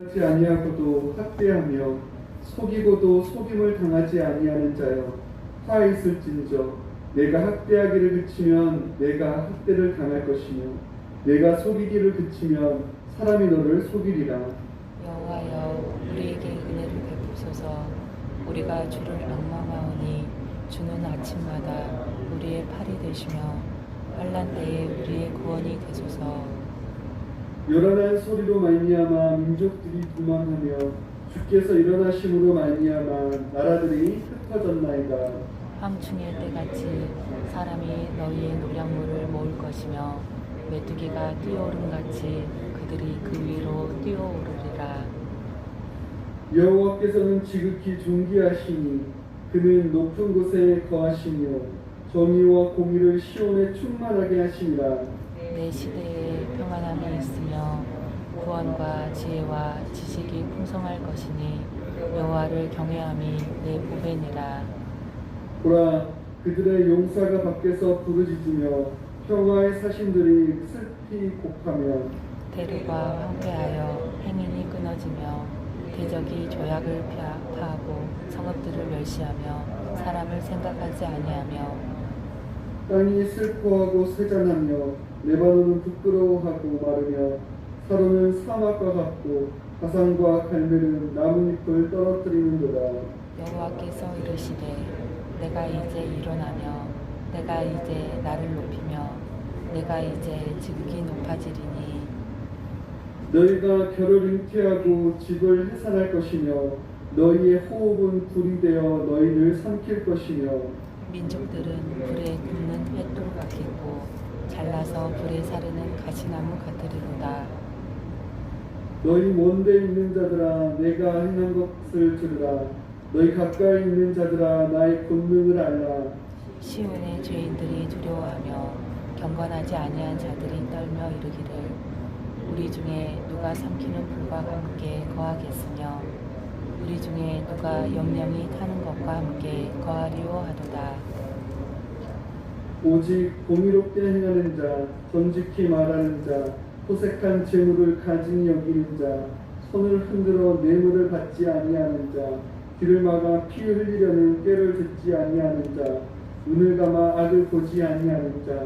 하지 아니하고도 학대하며 속이고도 속임을 당하지 아니하는 자여 화 있을진저 내가 학대하기를 그치면 내가 학대를 당할 것이며 내가 속이기를 그치면 사람이 너를 속이리라. 여호와여 우리에게 은혜를 베푸소서. 우리가 주를 앙망하오니 주는 아침마다 우리의 팔이 되시며 환난 때에 우리의 구원이 되소서. 요란한 소리로 말미암아 민족들이 분망하며 주께서 일어나심으로 말미암아 나라들이 흩어졌나이다. 황충의 때같이 사람이 너희의 노량물을 모을 것이며 메뚜기가 뛰어오름같이 그들이 그 위로 뛰어오르리라. 여호와께서는 지극히 존귀하시니 그는 높은 곳에 거하시며 정의와 공의를 시온에 충만하게 하시니라. 내 시대에 평안함이 있으며 구원과 지혜와 지식이 풍성할 것이니 여호와를 경외함이 내 보배니라. 보라 그들의 용사가 밖에서 부르짖으며 평화의 사신들이 슬피 곡하며 대류가 황폐하여 행인이 끊어지며 대적이 조약을 파하고 성읍들을 멸시하며 사람을 생각하지 아니하며 땅이 슬퍼하고 쇠잔하며 레바논은 부끄러워하고 마르며 사로는 사막과 같고 가산과 갈멜은 나뭇잎을 떨어뜨리는도다. 여호와께서 이르시되 내가 이제 일어나며 내가 이제 나를 높이며 내가 이제 지극히 높아지리니 너희가 결을 잉태하고 집을 해산할 것이며 너희의 호흡은 불이 되어 너희를 삼킬 것이며 민족들은 불에 굽는 횃돌 같겠고 잘라서 불에 사르는 가시나무 같으리로다. 너희 먼데 있는 자들아 내가 행한 것을 들으라. 너희 가까이 있는 자들아 나의 권능을 알라. 시온의 죄인들이 두려워하며 경건하지 아니한 자들이 떨며 이르기를 우리 중에 누가 삼키는 불과 함께 거하겠으며 우리 중에 누가 영영이 타는 것과 함께 거하리오 하도다. 오직 공의롭게 행하는 자, 정직히 말하는 자, 호색한 재물을 가진 여기는 자, 손을 흔들어 뇌물을 받지 아니하는 자, 귀를 막아 피 흘리려는 꾀를 듣지 아니하는 자, 눈을 감아 악을 보지 아니하는 자.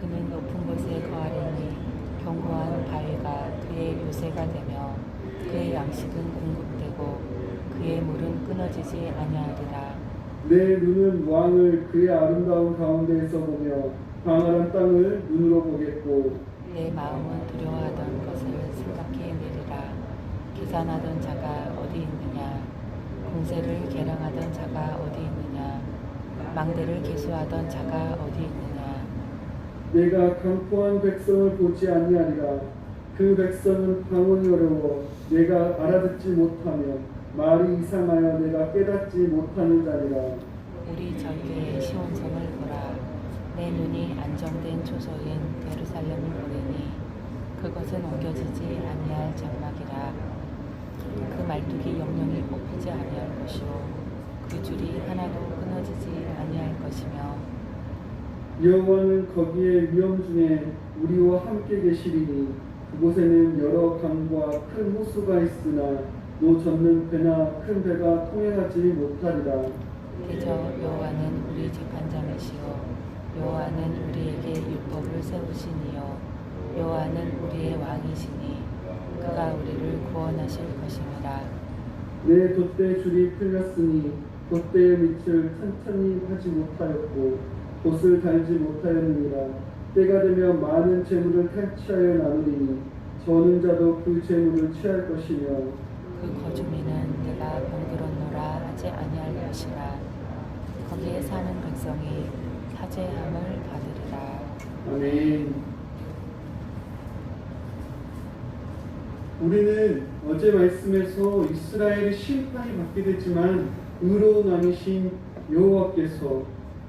그는 높은 곳에 거하리니 견고한 바위가 그의 요새가 되며 그의 양식은 공급되고 그의 물은 끊어지지 아니하리라. 내 눈은 왕을 그의 아름다운 가운데에서 보며 광활한 땅을 눈으로 보겠고 내 마음은 두려워하던 것을 생각해내리라. 계산하던 자가 어디 있느냐? 공세를 계량하던 자가 어디 있느냐? 망대를 계수하던 자가 어디 있느냐? 내가 강포한 백성을 보지 아니하리라. 그 백성은 방언이 어려워 내가 알아듣지 못하며 말이 이상하여 내가 깨닫지 못하는 자리라. 우리 절개의 시온성을 보라. 내 눈이 안정된 초소인 예루살렘을 보리니 그것은 옮겨지지 아니할 장막이라. 그 말뚝이 영영이 뽑히지 아니할 것이요 그 줄이 하나도 끊어지지 아니할 것이며 여호와는 거기에 위험 중에 우리와 함께 계시리니 그곳에는 여러 강과 큰 호수가 있으나 노 젓는 배나 큰 배가 통행하지 못하리라. 대저 여호와는 우리 재판장이시요 여호와는 우리에게 율법을 세우시니요 여호와는 우리의 왕이시니 그가 우리를 구원하실 것입니다. 내 돛대 줄이 풀렸으니 돛대의 밑을 튼튼히 하지 못하였고 돛을 달지 못하였느니라. 때가 되면 많은 재물을 탈취하여 나누리니 저는 자도 그 재물을 취할 것이며 그 거주민은 내가 병들었노라 하지 아니할 것이라. 거기에 사는 백성이 사죄함을 받으리라. 아멘. 우리는 어제 말씀에서 이스라엘의 심판이 받게 되지만 의로운 왕이신 여호와께서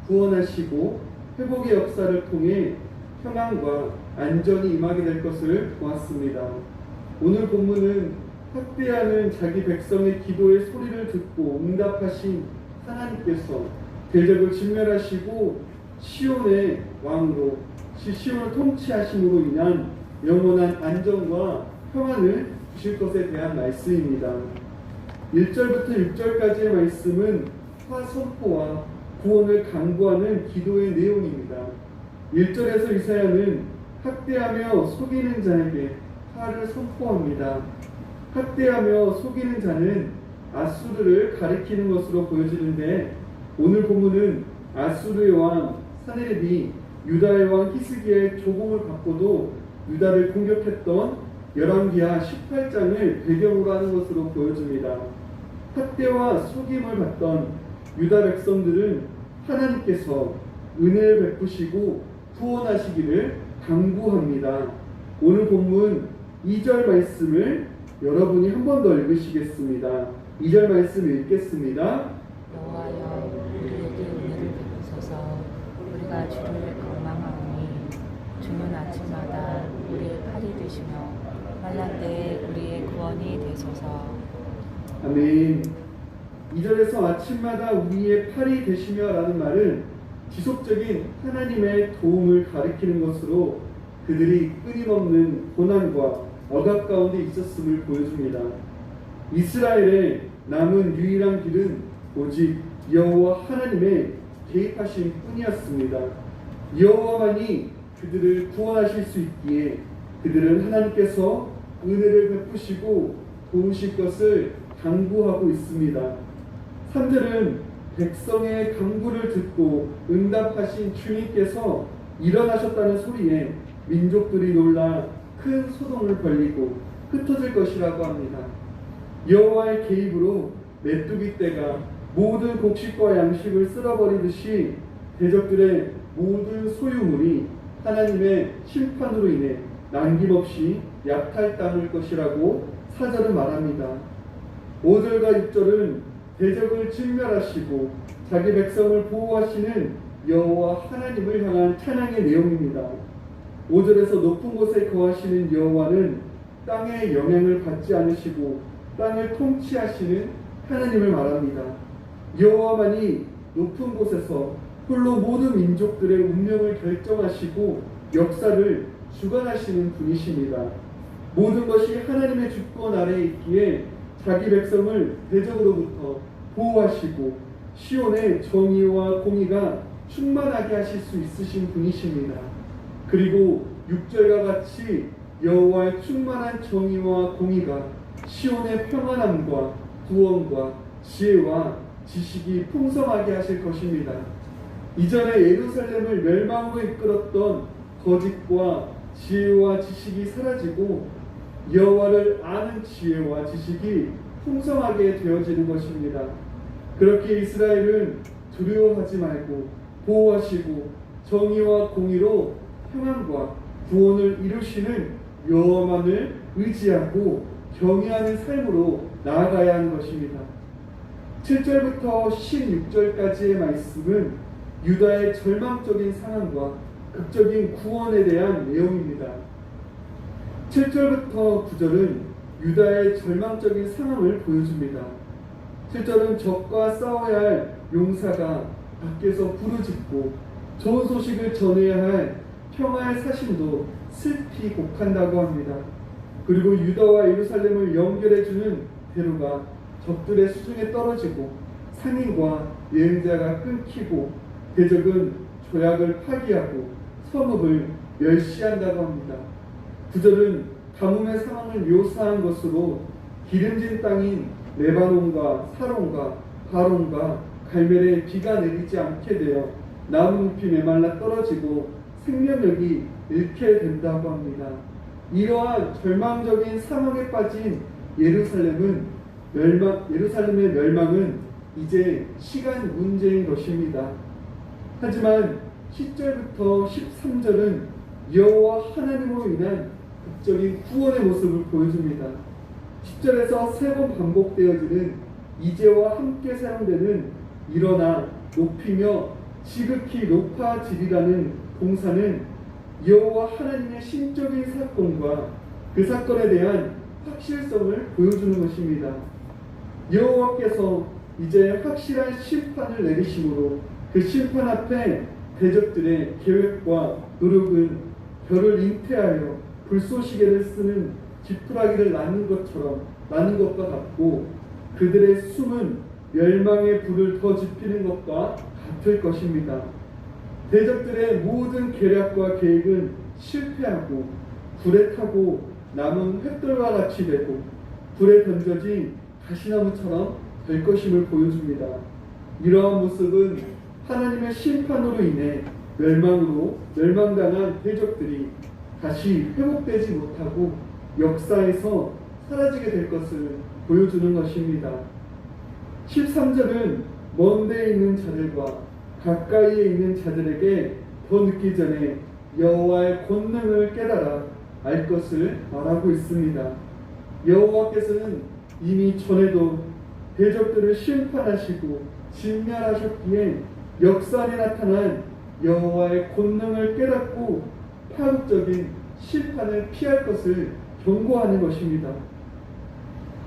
구원하시고 회복의 역사를 통해 평안과 안전이 임하게 될 것을 보았습니다. 오늘 본문은 학대하는 자기 백성의 기도의 소리를 듣고 응답하신 하나님께서 대적을 진멸하시고 시온의 왕으로 시온을 통치하심으로 인한 영원한 안정과 평안을 주실 것에 대한 말씀입니다. 1절부터 6절까지의 말씀은 화 선포와 구원을 강구하는 기도의 내용입니다. 1절에서 이사야는 학대하며 속이는 자에게 화를 선포합니다. 학대하며 속이는 자는 아수르를 가리키는 것으로 보여지는데, 오늘 본문은 아수르의 왕 사네립이 유다의 왕 히스기야의 조공을 받고도 유다를 공격했던 열왕기하 18장을 배경으로 하는 것으로 보여집니다. 학대와 속임을 받던 유다 백성들은 하나님께서 은혜를 베푸시고 구원하시기를 간구합니다. 오늘 본문 2절 말씀을 여러분이 한 번 더 읽으시겠습니다. 2절 말씀 읽겠습니다. 여호와여, 우리에게 은혜를 베푸소서. 우리가 주를 갈망하오니 주는 아침마다 우리의 팔이 되시며 만난 때에 우리의 구원이 되소서. 아멘. 2절에서 아침마다 우리의 팔이 되시며 라는 말은 지속적인 하나님의 도움을 가리키는 것으로 그들이 끊임없는 고난과 억압 가운데 있었음을 보여줍니다. 이스라엘의 남은 유일한 길은 오직 여호와 하나님의 개입하심 뿐이었습니다. 여호와만이 그들을 구원하실 수 있기에 그들은 하나님께서 은혜를 베푸시고 도우실 것을 간구하고 있습니다. 3절은 백성의 간구를 듣고 응답하신 주님께서 일어나셨다는 소리에 민족들이 놀라 큰 소동을 벌이고 흩어질 것이라고 합니다. 여호와의 개입으로 메뚜기 떼가 모든 곡식과 양식을 쓸어버리듯이 대적들의 모든 소유물이 하나님의 심판으로 인해 남김없이 약탈당할 것이라고 4절은 말합니다. 5절과 6절은 대적을 진멸하시고 자기 백성을 보호하시는 여호와 하나님을 향한 찬양의 내용입니다. 5절에서 높은 곳에 거하시는 여호와는 땅의 영향을 받지 않으시고 땅을 통치하시는 하나님을 말합니다. 여호와만이 높은 곳에서 홀로 모든 민족들의 운명을 결정하시고 역사를 주관하시는 분이십니다. 모든 것이 하나님의 주권 아래에 있기에 자기 백성을 대적으로부터 보호하시고 시온의 정의와 공의가 충만하게 하실 수 있으신 분이십니다. 그리고 6절과 같이 여호와의 충만한 정의와 공의가 시온의 평안함과 구원과 지혜와 지식이 풍성하게 하실 것입니다. 이전에 예루살렘을 멸망으로 이끌었던 거짓과 지혜와 지식이 사라지고 여호와를 아는 지혜와 지식이 풍성하게 되어지는 것입니다. 그렇게 이스라엘은 두려워하지 말고 보호하시고 정의와 공의로 평안과 구원을 이루시는 여호와만을 의지하고 경외하는 삶으로 나아가야 하는 것입니다. 7절부터 16절까지의 말씀은 유다의 절망적인 상황과 극적인 구원에 대한 내용입니다. 7절부터 9절은 유다의 절망적인 상황을 보여줍니다. 7절은 적과 싸워야 할 용사가 밖에서 부르짖고 좋은 소식을 전해야 할 평화의 사신도 슬피 곡한다고 합니다. 그리고 유다와 예루살렘을 연결해주는 대로가 적들의 수중에 떨어지고 상인과 여행자가 끊기고 대적은 조약을 파기하고 성읍을 멸시한다고 합니다. 9절은 가뭄의 상황을 묘사한 것으로 기름진 땅인 레바논과 사론과 바론과 갈멜에 비가 내리지 않게 되어 나무잎이 메말라 떨어지고 생명력이 잃게 된다고 합니다. 이러한 절망적인 상황에 빠진 예루살렘의 멸망은 이제 시간 문제인 것입니다. 하지만 10절부터 13절은 여호와 하나님으로 인한 극적인 구원의 모습을 보여줍니다. 10절에서 3번 반복되어지는 이제와 함께 사용되는 일어나 높이며 지극히 높아지리라는 동사는 여호와 하나님의 신적인 사건과 그 사건에 대한 확실성을 보여주는 것입니다. 여호와께서 이제 확실한 심판을 내리심으로 그 심판 앞에 대적들의 계획과 노력은 별을 잉태하여 불쏘시개를 쓰는 지푸라기를 나는 것과 같고 그들의 숨은 멸망의 불을 더 지피는 것과 같을 것입니다. 대적들의 모든 계략과 계획은 실패하고 불에 타고 남은 횃돌과 같이 되고 불에 던져진 가시나무처럼 될 것임을 보여줍니다. 이러한 모습은 하나님의 심판으로 인해 멸망당한 대적들이 다시 회복되지 못하고 역사에서 사라지게 될 것을 보여주는 것입니다. 13절은 먼 데에 있는 자들과 가까이에 있는 자들에게 더 늦기 전에 여호와의 권능을 깨달아 알 것을 말하고 있습니다. 여호와께서는 이미 전에도 대적들을 심판하시고 진멸하셨기에 역사 안에 나타난 여호와의 권능을 깨닫고 파국적인 심판을 피할 것을 경고하는 것입니다.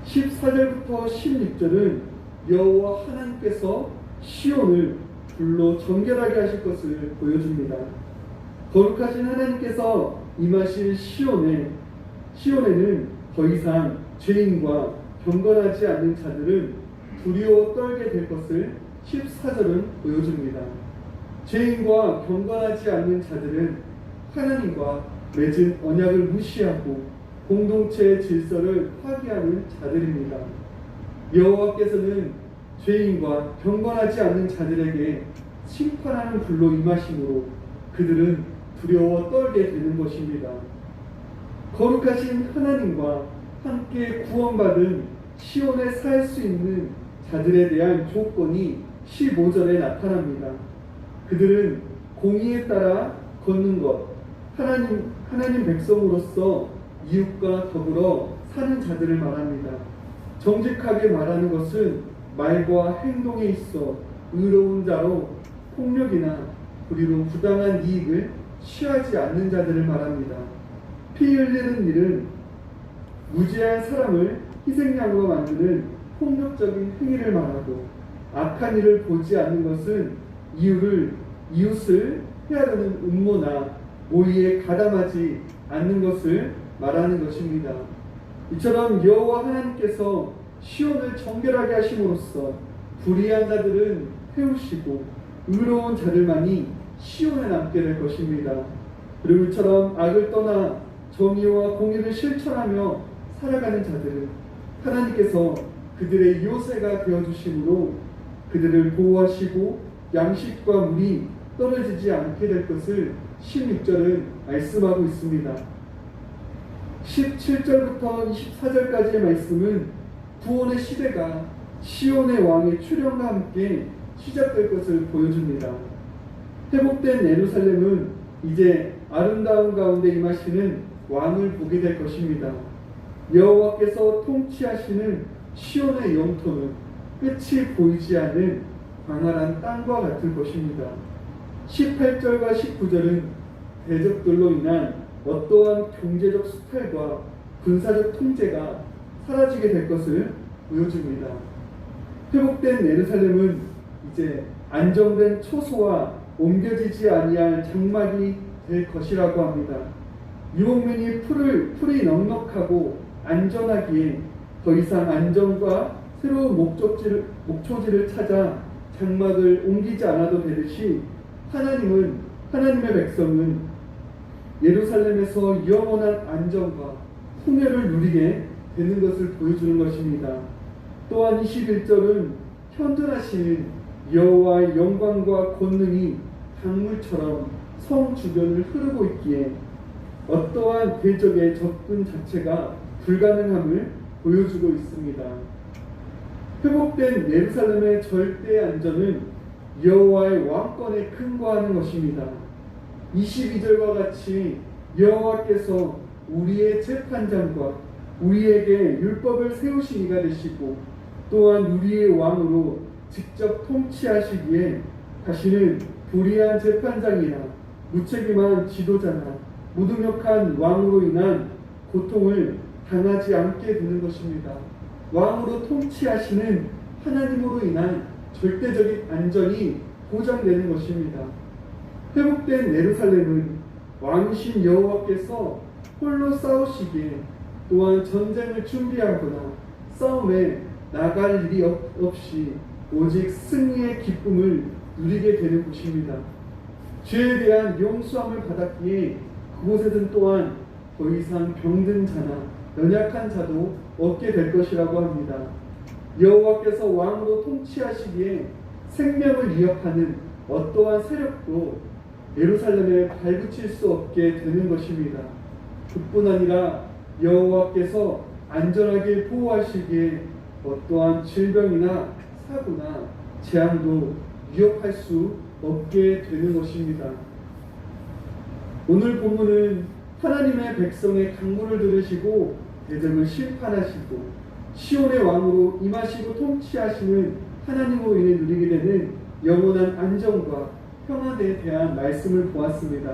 14절부터 16절은 여호와 하나님께서 시온을 불로 정결하게 하실 것을 보여줍니다. 거룩하신 하나님께서 임하실 시온에는 더 이상 죄인과 경건하지 않는 자들은 두려워 떨게 될 것을 14절은 보여줍니다. 죄인과 경건하지 않는 자들은 하나님과 맺은 언약을 무시하고 공동체의 질서를 파괴하는 자들입니다. 여호와께서는 죄인과 경건하지 않는 자들에게 심판하는 불로 임하심으로 그들은 두려워 떨게 되는 것입니다. 거룩하신 하나님과 함께 구원받은 시온에 살 수 있는 자들에 대한 조건이 15절에 나타납니다. 그들은 공의에 따라 걷는 것, 하나님 백성으로서 이웃과 더불어 사는 자들을 말합니다. 정직하게 말하는 것은 말과 행동에 있어 의로운 자로 폭력이나 불의로 부당한 이익을 취하지 않는 자들을 말합니다. 피 흘리는 일은 무지한 사람을 희생양으로 만드는 폭력적인 행위를 말하고 악한 일을 보지 않는 것은 이웃을 헤아르는 음모나 모의에 가담하지 않는 것을 말하는 것입니다. 이처럼 여호와 하나님께서 시온을 정결하게 하심으로써 불의한 자들은 태우시고 의로운 자들만이 시온에 남게 될 것입니다. 그리고 이처럼 악을 떠나 정의와 공의를 실천하며 살아가는 자들은 하나님께서 그들의 요새가 되어주심으로 그들을 보호하시고 양식과 물이 떨어지지 않게 될 것을 16절은 말씀하고 있습니다. 17절부터 24절까지의 말씀은 구원의 시대가 시온의 왕의 출현과 함께 시작될 것을 보여줍니다. 회복된 예루살렘은 이제 아름다운 가운데 임하시는 왕을 보게 될 것입니다. 여호와께서 통치하시는 시온의 영토는 끝이 보이지 않는 광활한 땅과 같을 것입니다. 18절과 19절은 대적들로 인한 어떠한 경제적 수탈과 군사적 통제가 사라지게 될 것을 보여줍니다. 회복된 예루살렘은 이제 안정된 초소와 옮겨지지 아니할 장막이 될 것이라고 합니다. 유목민이 풀이 넉넉하고 안전하기에 더 이상 안정과 새로운 목초지를 찾아 장막을 옮기지 않아도 되듯이 하나님의 백성은 예루살렘에서 영원한 안정과 풍요를 누리게 되는 것을 보여주는 것입니다. 또한 21절은 현존하시는 여호와의 영광과 권능이 강물처럼 성 주변을 흐르고 있기에 어떠한 대적의 접근 자체가 불가능함을 보여주고 있습니다. 회복된 예루살렘의 절대 안전은 여호와의 왕권에 근거하는 것입니다. 22절과 같이 여호와께서 우리의 재판장과 우리에게 율법을 세우신 이가 되시고 또한 우리의 왕으로 직접 통치하시기에 다시는 불의한 재판장이나 무책임한 지도자나 무능력한 왕으로 인한 고통을 당하지 않게 되는 것입니다. 왕으로 통치하시는 하나님으로 인한 절대적인 안전이 보장되는 것입니다. 회복된 예루살렘은 왕이신 여호와께서 홀로 싸우시기에 또한 전쟁을 준비하거나 싸움에 나갈 일이 없이 오직 승리의 기쁨을 누리게 되는 곳입니다. 죄에 대한 용서함을 받았기에 그곳에는 또한 더 이상 병든 자나 연약한 자도 없게 될 것이라고 합니다. 여호와께서 왕으로 통치하시기에 생명을 위협하는 어떠한 세력도 예루살렘에 발붙일 수 없게 되는 것입니다. 그뿐 아니라 여호와께서 안전하게 보호하시기에 어떠한 질병이나 사고나 재앙도 위협할 수 없게 되는 것입니다. 오늘 본문은 하나님의 백성의 강구를 들으시고 대적을 심판하시고 시온의 왕으로 임하시고 통치하시는 하나님으로 인해 누리게 되는 영원한 안정과 평안에 대한 말씀을 보았습니다.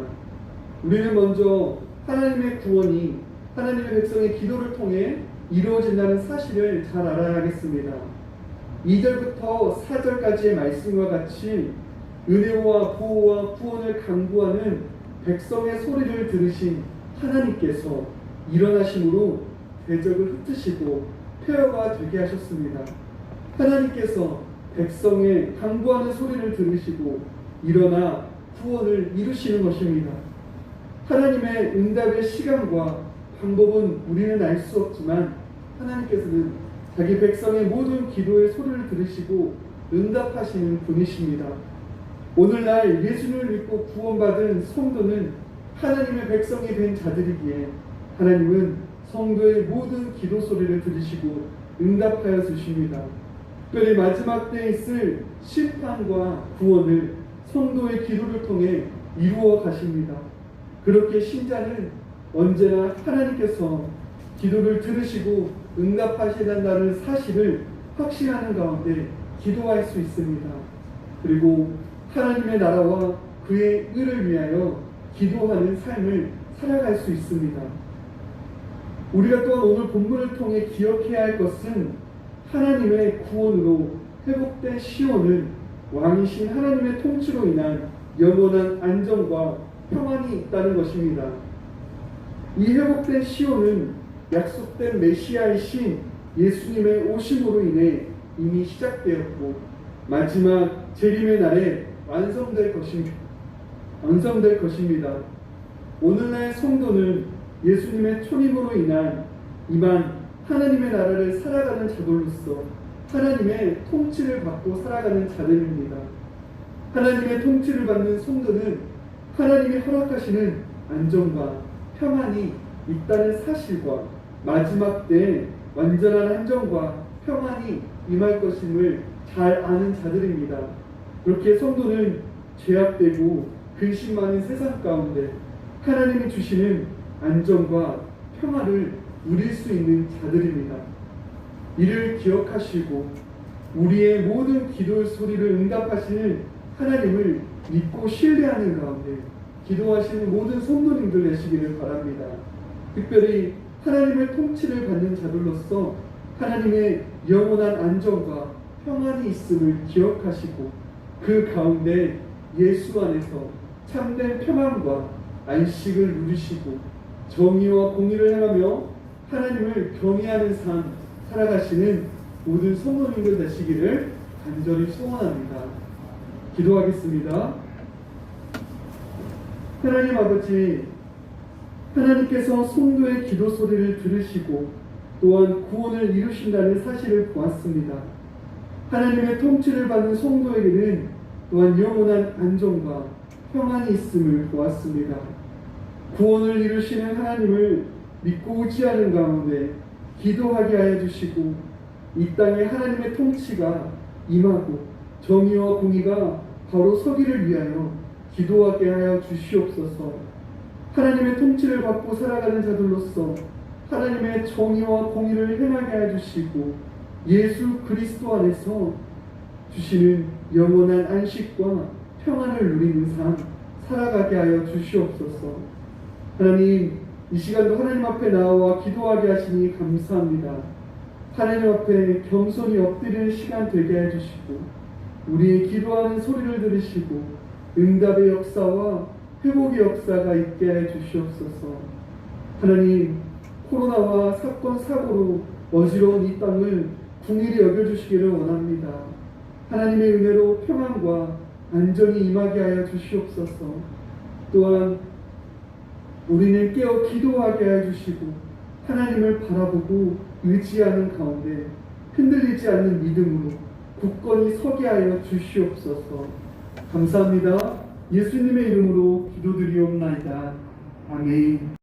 우리는 먼저 하나님의 구원이 하나님의 백성의 기도를 통해 이루어진다는 사실을 잘 알아야 하겠습니다. 2절부터 4절까지의 말씀과 같이 은혜와 보호와 구원을 강구하는 백성의 소리를 들으신 하나님께서 일어나심으로 대적을 흩으시고 폐허가 되게 하셨습니다. 하나님께서 백성의 강구하는 소리를 들으시고 일어나 구원을 이루시는 것입니다. 하나님의 응답의 시간과 방법은 우리는 알 수 없지만 하나님께서는 자기 백성의 모든 기도의 소리를 들으시고 응답하시는 분이십니다. 오늘날 예수를 믿고 구원받은 성도는 하나님의 백성이 된 자들이기에 하나님은 성도의 모든 기도 소리를 들으시고 응답하여 주십니다. 특별히 마지막 때에 있을 심판과 구원을 성도의 기도를 통해 이루어 가십니다. 그렇게 신자는 언제나 하나님께서 기도를 들으시고 응답하시는다는 사실을 확신하는 가운데 기도할 수 있습니다. 그리고 하나님의 나라와 그의 의를 위하여 기도하는 삶을 살아갈 수 있습니다. 우리가 또한 오늘 본문을 통해 기억해야 할 것은 하나님의 구원으로 회복된 시온은 왕이신 하나님의 통치로 인한 영원한 안정과 평안이 있다는 것입니다. 이 회복된 시온은 약속된 메시아이신 예수님의 오심으로 인해 이미 시작되었고 마지막 재림의 날에 완성될 것입니다. 오늘날 성도는 예수님의 초림으로 인한 이만 하나님의 나라를 살아가는 자들로서 하나님의 통치를 받고 살아가는 자들입니다. 하나님의 통치를 받는 성도는 하나님이 허락하시는 안정과 평안이 있다는 사실과 마지막 때에 완전한 안정과 평안이 임할 것임을 잘 아는 자들입니다. 그렇게 성도는 죄악되고 근심 많은 세상 가운데 하나님이 주시는 안정과 평안을 누릴 수 있는 자들입니다. 이를 기억하시고 우리의 모든 기도 소리를 응답하시는 하나님을 믿고 신뢰하는 가운데 기도하시는 모든 성도님들 되시기를 바랍니다. 특별히 하나님의 통치를 받는 자들로서 하나님의 영원한 안정과 평안이 있음을 기억하시고 그 가운데 예수 안에서 참된 평안과 안식을 누리시고 정의와 공의를 행하며 하나님을 경외하는 삶 살아가시는 모든 성도님들 되시기를 간절히 소원합니다. 기도하겠습니다. 하나님 아버지, 하나님께서 성도의 기도 소리를 들으시고 또한 구원을 이루신다는 사실을 보았습니다. 하나님의 통치를 받는 성도에게는 또한 영원한 안정과 평안이 있음을 보았습니다. 구원을 이루시는 하나님을 믿고 의지하는 가운데 기도하게 하여 주시고 이 땅에 하나님의 통치가 임하고 정의와 공의가 바로 서기를 위하여 기도하게 하여 주시옵소서. 하나님의 통치를 받고 살아가는 자들로서 하나님의 정의와 공의를 행하게 하여 주시고 예수 그리스도 안에서 주시는 영원한 안식과 평안을 누리는 삶 살아가게 하여 주시옵소서. 하나님, 이 시간도 하나님 앞에 나와 기도하게 하시니 감사합니다. 하나님 앞에 겸손히 엎드리는 시간 되게 해주시고 우리의 기도하는 소리를 들으시고 응답의 역사와 회복의 역사가 있게 해 주시옵소서. 하나님, 코로나와 사건 사고로 어지러운 이 땅을 궁일히 여겨주시기를 원합니다. 하나님의 은혜로 평안과 안정이 임하게 하여 주시옵소서. 또한 우리는 깨어 기도하게 하여 주시고 하나님을 바라보고 의지하는 가운데 흔들리지 않는 믿음으로 굳건히 서게 하여 주시옵소서. 감사합니다. 예수님의 이름으로 기도드리옵나이다. 아멘.